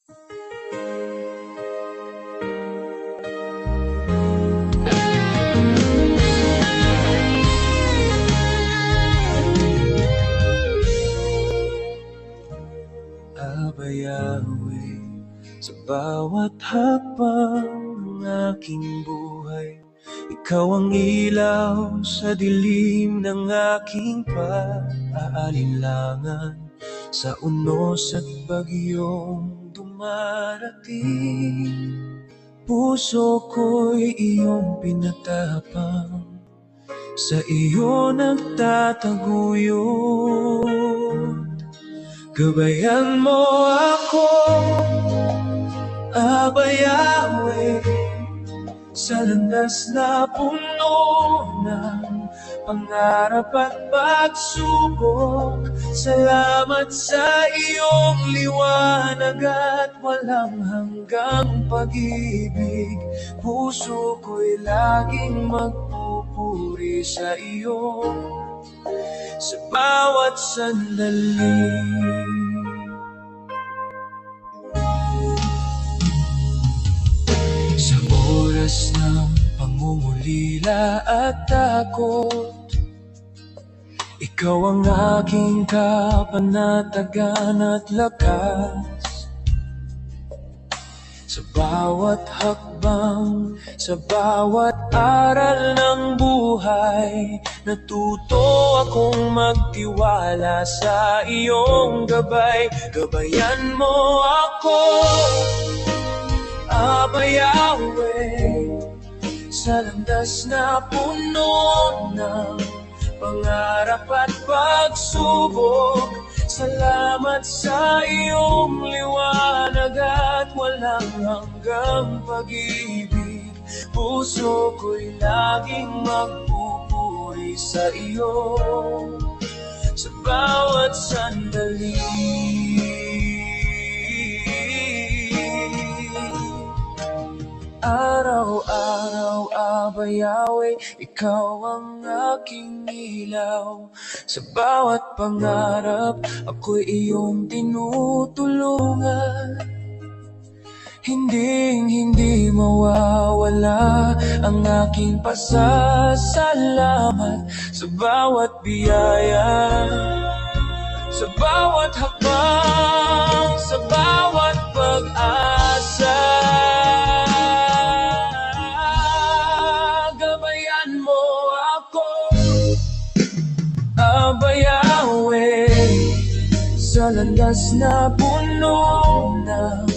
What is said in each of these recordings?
Abayawe sa bawat hakbang ng aking buhay. Ikaw ang ilaw sa dilim ng aking pag-aalinlangan, sa unos at bagyong dumarating. Puso ko'y iyong pinatapang, sa iyo nagtataguyod. Gabayan mo ako, Abayawe, sa landas na puno ng pangarap at pagsubok. Salamat sa iyong liwanag at walang hanggang pag-ibig. Puso ko'y laging magpupuri sa iyo sa bawat sandali. Sa oras ng pangungulila at takot, ikaw ang aking kapanatagan at lakas. Sa bawat hakbang, sa bawat aral ng buhay, natuto akong magtiwala sa iyong gabay. Gabayan mo ako, Abayawe, sa landas na puno ng pangarap at pagsubok. Salamat sa iyong liwanag at walang hanggang pag-ibig. Puso ko'y laging magpupuri sa iyo sa bawat sandali. Araw-araw, Abayawe, ikaw ang aking ilaw. Sa bawat pangarap, ako'y iyong tinutulungan. Hindi mawawala ang aking pasasalamat sa bawat biyaya, sa bawat hakbang, sa bawat pag-asa. Abayawe, sa landas na puno ng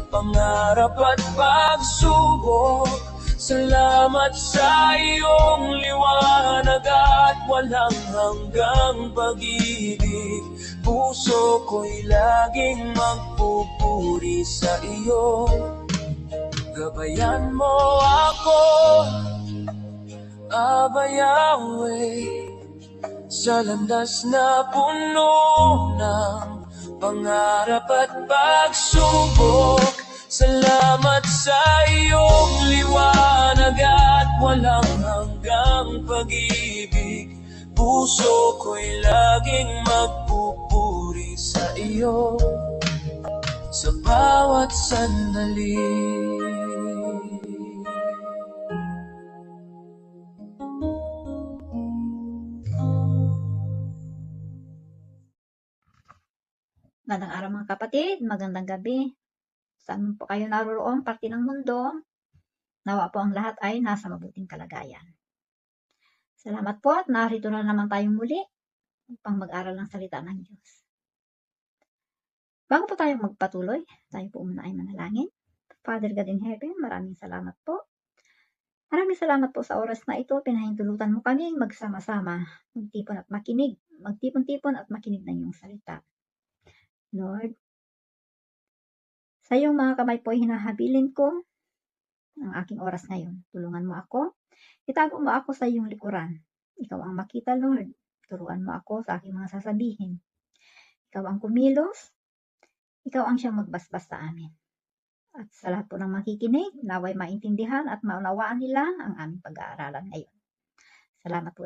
pangarap at pagsubok. Salamat sa iyong liwanag at walang hanggang pag-ibig. Puso ko'y laging magpupuri sa iyo. Gabayan mo ako, Abayawe, sa landas na puno ng pangarap at pagsubok. Salamat sa iyong liwanag at walang hanggang pag-ibig. Puso ko'y laging magpupuri sa iyo sa bawat sandali. Magandang araw mga kapatid, magandang gabi. Saan po kayo naroon, parte ng mundo? Nawa po ang lahat ay nasa mabuting kalagayan. Salamat po at narito na naman tayong muli upang mag-aral ng salita ng Diyos. Bago po tayo magpatuloy, tayo po muna ay manalangin. Father God in heaven, maraming salamat po. Maraming salamat po sa oras na ito. Pinahintulutan mo kami magsama-sama, magtipon-tipon at makinig ng iyong salita. Lord, sa iyong mga kamay po ay hinahabilin ko ang aking oras ngayon. Tulungan mo ako. Itago mo ako sa iyong likuran. Ikaw ang makita, Lord. Turuan mo ako sa aking mga sasabihin. Ikaw ang kumilos. Ikaw ang siyang magbasbas sa amin. At sa lahat po ng makikinig, naway maintindihan at maunawaan nila ang aming pag-aaralan ngayon. Salamat po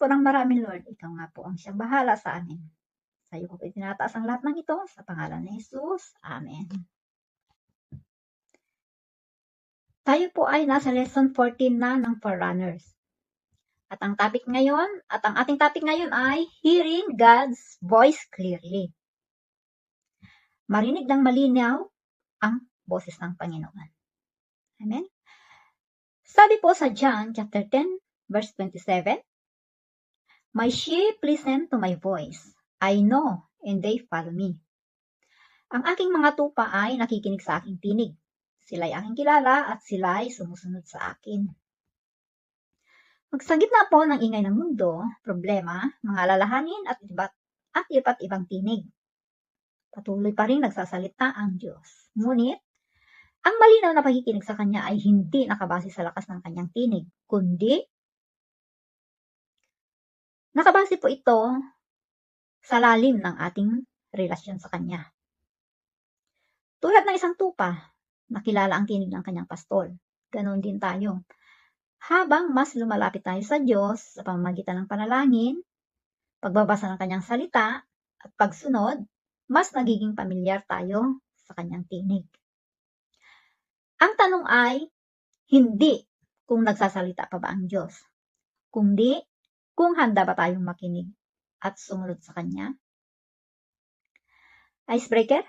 ng marami, Lord. Ikaw nga po ang siyang bahala sa amin. Sa Sa iyo ko po itinataas ang lahat ng ito sa pangalan ni Jesus. Amen. Tayo po ay nasa lesson 14 na ng Forerunners. At ang ating topic ngayon ay hearing God's voice clearly. Marinig ng malinaw ang boses ng Panginoon. Amen. Sabi po sa John chapter 10 verse 27, "My sheep listen to my voice. I know and they follow me." Ang aking mga tupa ay nakikinig sa aking tinig. Sila'y aking kilala at sila'y sumusunod sa akin. Sa gitna po ng ingay ng mundo, problema, mga alalahanin at iba't ibang tinig, patuloy pa rin nagsasalita ang Diyos. Ngunit, ang malinaw na pakikinig sa Kanya ay hindi nakabase sa lakas ng Kanyang tinig, kundi nakabase po ito sa lalim ng ating relasyon sa Kanya. Tulad ng isang tupa, nakilala ang tinig ng kanyang pastol. Ganon din tayo. Habang mas lumalapit tayo sa Diyos sa pamamagitan ng panalangin, pagbabasa ng kanyang salita, at pagsunod, mas nagiging pamilyar tayo sa kanyang tinig. Ang tanong ay, hindi kung nagsasalita pa ba ang Diyos, kundi kung handa ba tayong makinig at sumunod sa Kanya. Icebreaker?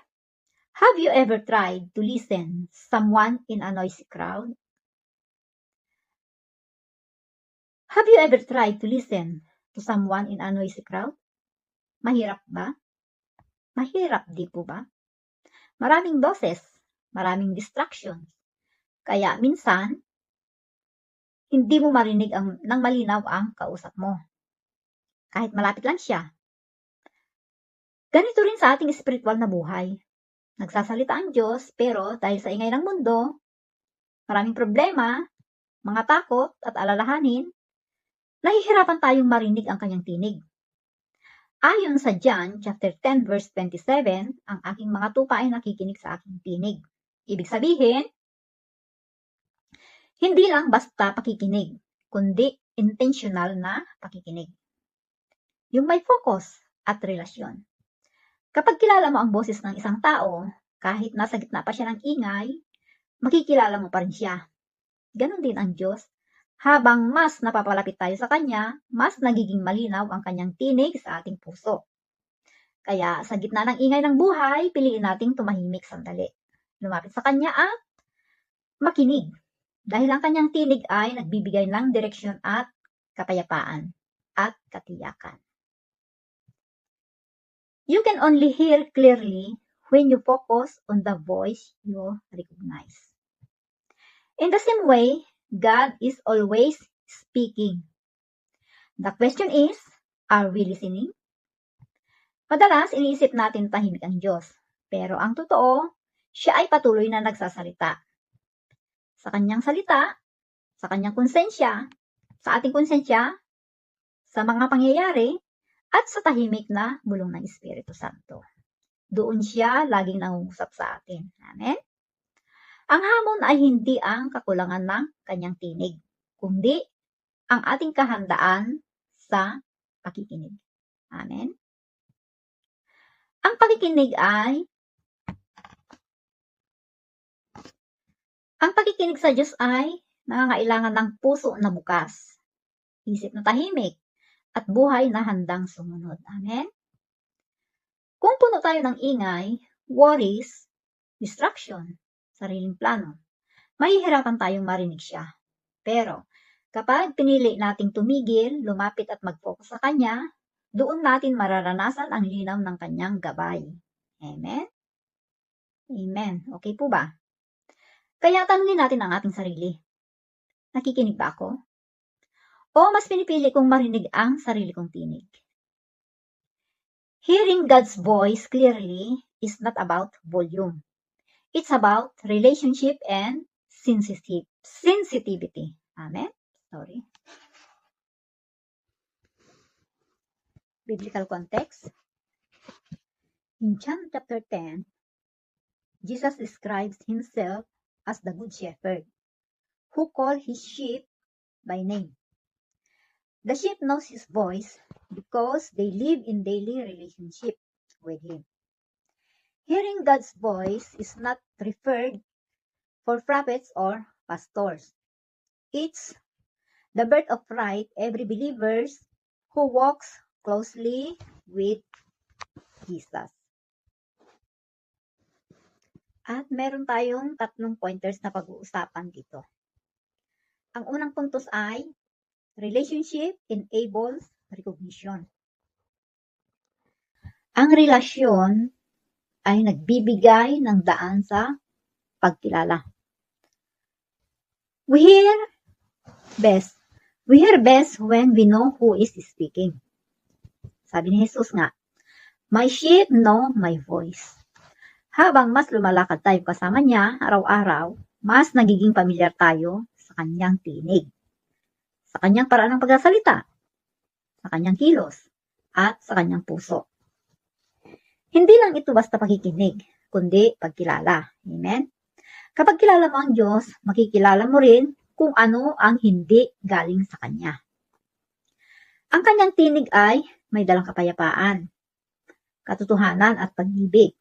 Have you ever tried to listen someone in a noisy crowd? Have you ever tried to listen to someone in a noisy crowd? Mahirap ba? Mahirap di po ba? Maraming boses, maraming distractions. Kaya minsan, hindi mo marinig ng malinaw ang kausap mo. Kahit malapit lang siya. Ganito rin sa ating spiritual na buhay. Nagsasalita ang Diyos, pero dahil sa ingay ng mundo, maraming problema, mga takot at alalahanin, nahihirapan tayong marinig ang kanyang tinig. Ayon sa John chapter 10 verse 27, ang aking mga tupa ay nakikinig sa aking tinig. Ibig sabihin, hindi lang basta pakikinig, kundi intentional na pakikinig. Yung may focus at relasyon. Kapag kilala mo ang boses ng isang tao, kahit nasa gitna pa siya ng ingay, makikilala mo pa rin siya. Ganon din ang Diyos. Habang mas napapalapit tayo sa Kanya, mas nagiging malinaw ang Kanyang tinig sa ating puso. Kaya sa gitna ng ingay ng buhay, piliin nating tumahimik sandali. Lumapit sa Kanya at makinig. Dahil ang Kanyang tinig ay nagbibigay ng direksyon at kapayapaan at katiyakan. You can only hear clearly when you focus on the voice you recognize. In the same way, God is always speaking. The question is, are we listening? Madalas, iniisip natin tahimik ang Diyos. Pero ang totoo, siya ay patuloy na nagsasalita. Sa kanyang salita, sa kanyang konsensya, sa ating konsensya, sa mga pangyayari, at sa tahimik na bulong ng Espiritu Santo. Doon siya laging nangungusap sa atin. Amen? Ang hamon ay hindi ang kakulangan ng kanyang tinig, kundi ang ating kahandaan sa pakikinig. Amen? Ang pakikinig sa Diyos ay nangangailangan ng puso na bukas, isip na tahimik, at buhay na handang sumunod. Amen? Kung puno tayo ng ingay, worries, distraction, sariling plano, mahihirapan tayong marinig siya. Pero, kapag pinili nating tumigil, lumapit at mag-focus sa Kanya, doon natin mararanasan ang linaw ng Kanyang gabay. Amen? Amen. Okay po ba? Kaya tanungin natin ang ating sarili. Nakikinig ba ako? O mas pinipili kong marinig ang sarili kong tinig? Hearing God's voice clearly is not about volume. It's about relationship and sensitivity. Amen? Sorry. Biblical context. In John chapter 10, Jesus describes himself as the good shepherd who called his sheep by name. The sheep knows his voice because they live in daily relationship with Him. Hearing God's voice is not referred for prophets or pastors. It's the birth of right every believer who walks closely with Jesus. At meron tayong 3 pointers na pag-uusapan dito. Ang unang puntos ay relationship enables recognition. Ang relasyon ay nagbibigay ng daan sa pagkilala. We hear best when we know who is speaking. Sabi ni Jesus nga, "My sheep know my voice." Habang mas lumalakad tayo kasama niya araw-araw, mas nagiging pamilyar tayo sa kanyang tinig, sa kanyang paraan ng pagsasalita, sa kanyang kilos, at sa kanyang puso. Hindi lang ito basta pakikinig, kundi pagkilala. Amen? Kapag kilala mo ang Diyos, makikilala mo rin kung ano ang hindi galing sa Kanya. Ang kanyang tinig ay may dalang kapayapaan, katotohanan at pag-ibig.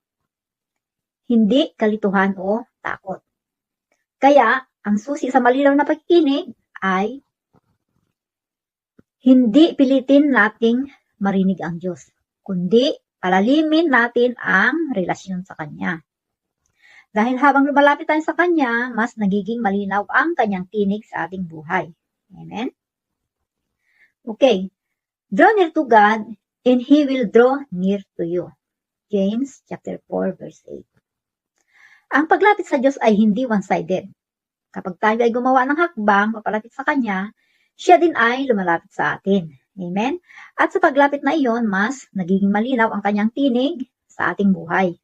Hindi kalituhan o takot. Kaya, ang susi sa malinaw na pagkikinig ay hindi pilitin nating marinig ang Diyos, kundi palalimin natin ang relasyon sa Kanya. Dahil habang lumalapit tayo sa Kanya, mas nagiging malinaw ang Kanyang tinig sa ating buhay. Amen? Okay. Draw near to God, and He will draw near to you. James chapter 4, verse 8. Ang paglapit sa Diyos ay hindi one-sided. Kapag tayo ay gumawa ng hakbang papalapit sa Kanya, siya din ay lumalapit sa atin. Amen? At sa paglapit na iyon, mas nagiging malinaw ang Kanyang tinig sa ating buhay.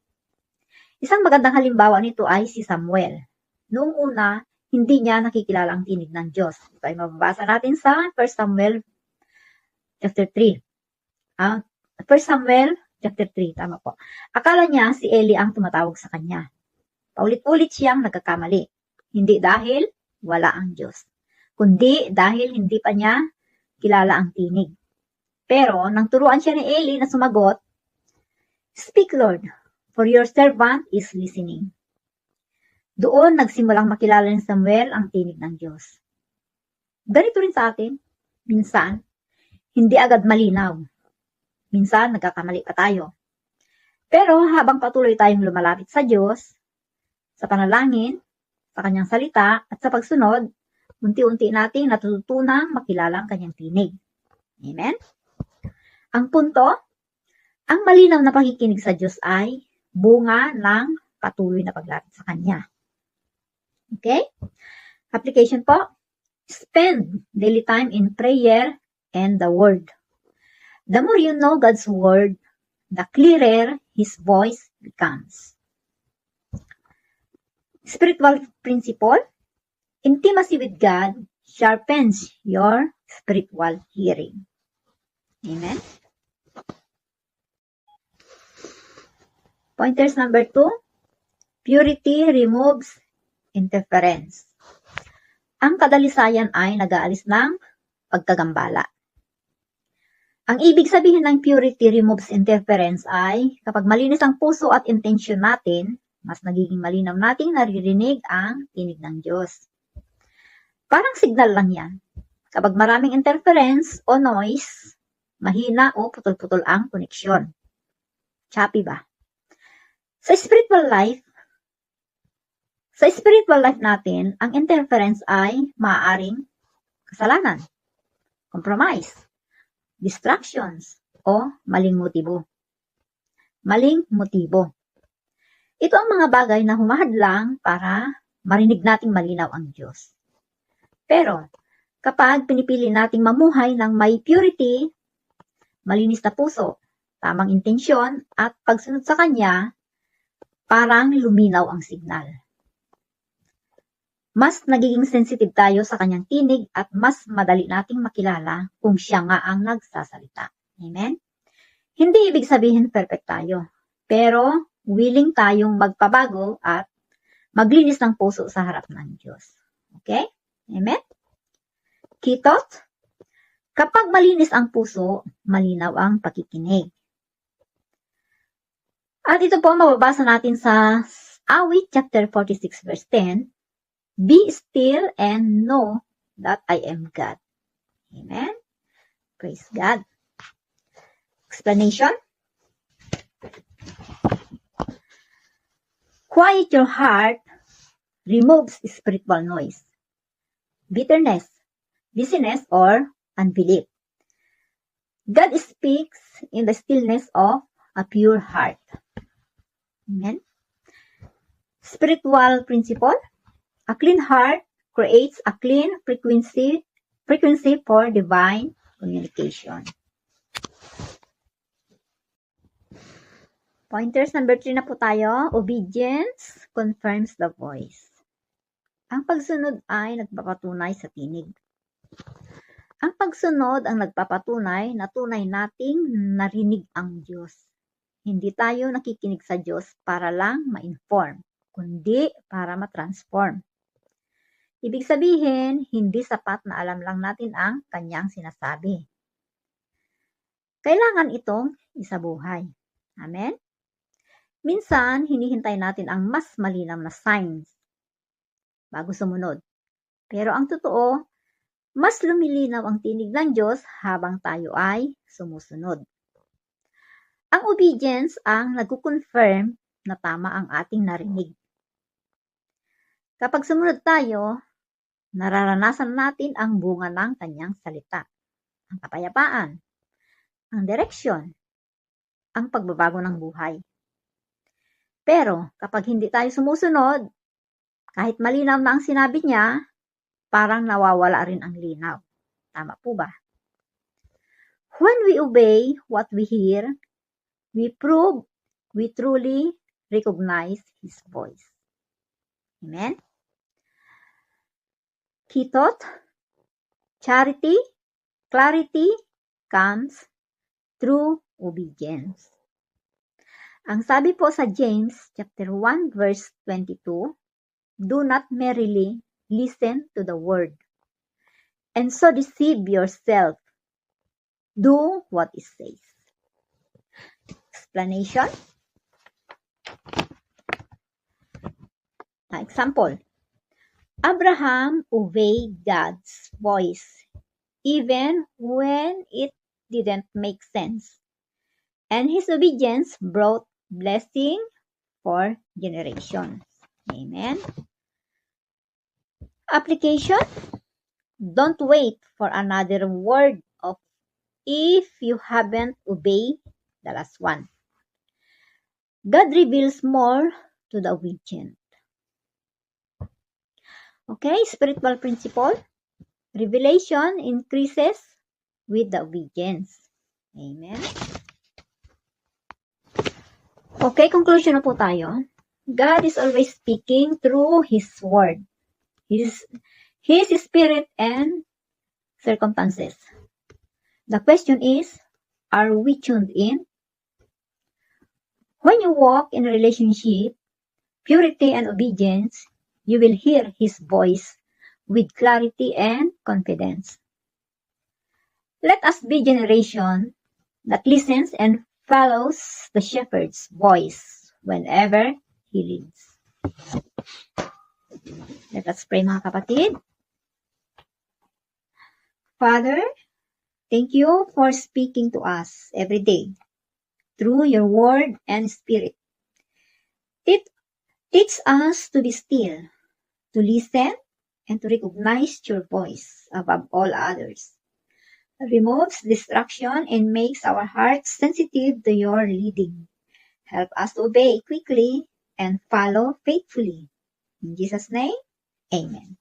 Isang magandang halimbawa nito ay si Samuel. Noong una, hindi niya nakikilala ang tinig ng Diyos. Ito ay mababasa natin sa 1 Samuel chapter 3. 1 Samuel chapter 3, tama po. Akala niya si Eli ang tumatawag sa kanya. Paulit-ulit siyang nagkakamali. Hindi dahil wala ang Diyos, kundi dahil hindi pa niya kilala ang tinig. Pero nang turuan siya ni Eli na sumagot, "Speak, Lord, for your servant is listening." Doon nagsimulang makilala ni Samuel ang tinig ng Diyos. Ganito rin sa atin. Minsan, hindi agad malinaw. Minsan, nagkakamali pa tayo. Pero habang patuloy tayong lumalapit sa Diyos, sa panalangin, sa Kanyang salita, at sa pagsunod, unti-unti nating natutunang makilala ang Kanyang tinig. Amen? Ang punto, ang malinaw na pakikinig sa Diyos ay bunga ng patuloy na paglapit sa Kanya. Okay? Application po, spend daily time in prayer and the Word. The more you know God's Word, the clearer His voice becomes. Spiritual principle, intimacy with God sharpens your spiritual hearing. Amen? Pointers number 2, purity removes interference. Ang kadalisayan ay nag-aalis ng pagkagambala. Ang ibig sabihin ng purity removes interference ay kapag malinis ang puso at intensyon natin, mas nagiging malinaw nating naririnig ang tinig ng Diyos. Parang signal lang yan. Kapag maraming interference o noise, mahina o putol-putol ang koneksyon. Choppy ba? Sa spiritual life natin, ang interference ay maaaring kasalanan, compromise, distractions, o maling motibo. Maling motibo. Ito ang mga bagay na humahadlang para marinig nating malinaw ang Diyos. Pero, kapag pinipili nating mamuhay ng may purity, malinis na puso, tamang intensyon, at pagsunod sa Kanya, parang luminaw ang signal. Mas nagiging sensitive tayo sa Kanyang tinig at mas madali nating makilala kung Siya nga ang nagsasalita. Amen? Hindi ibig sabihin perfect tayo, pero willing tayong magpabago at maglinis ng puso sa harap ng Diyos. Okay? Amen? Key thought? Kapag malinis ang puso, malinaw ang pakikinig. At ito po mababasa natin sa Awit chapter 46 verse 10. Be still and know that I am God. Amen. Praise God. Explanation. Quiet your heart removes spiritual noise, bitterness, busyness, or unbelief. God speaks in the stillness of a pure heart. Amen. Spiritual principle. A clean heart creates a clean frequency for divine communication. Pointers number 3 na po tayo. Obedience confirms the voice. Ang pagsunod ay nagpapatunay sa tinig. Ang pagsunod ang nagpapatunay na tunay nating narinig ang Diyos. Hindi tayo nakikinig sa Diyos para lang ma-inform, kundi para ma-transform. Ibig sabihin, hindi sapat na alam lang natin ang kanyang sinasabi. Kailangan itong isabuhay. Amen? Minsan, hinihintay natin ang mas malinaw na signs bago sumunod. Pero ang totoo, mas lumilinaw ang tinig ng Diyos habang tayo ay sumusunod. Ang obedience ang nagko-confirm na tama ang ating narinig. Kapag sumunod tayo, nararanasan natin ang bunga ng kanyang salita, ang kapayapaan, ang direksyon, ang pagbabago ng buhay. Pero kapag hindi tayo sumusunod, kahit malinaw na ang sinabi niya, parang nawawala rin ang linaw. Tama po ba? When we obey what we hear, we prove we truly recognize His voice. Amen? Key thought, charity, clarity comes through obedience. Ang sabi po sa James chapter 1 verse 22, do not merely listen to the word and so deceive yourself. Do what it says. Explanation. Example. Abraham obeyed God's voice even when it didn't make sense, and his obedience brought blessing for generations. Amen. Application. Don't wait for another word of if you haven't obeyed the last one. God reveals more to the obedient. Okay, spiritual principle. Revelation increases with the obedience. Amen. Okay, conclusion na po tayo. God is always speaking through His Word, His Spirit and circumstances. The question is, are we tuned in? When you walk in a relationship, purity and obedience, you will hear His voice with clarity and confidence. Let us be a generation that listens and follows the shepherd's voice whenever He leads. Let us pray, mga kapatid. Father, thank you for speaking to us every day through your word and spirit. Teach us to be still, to listen, and to recognize your voice above all others. Removes distraction and makes our hearts sensitive to your leading. Help us to obey quickly and follow faithfully. In Jesus' name, amen.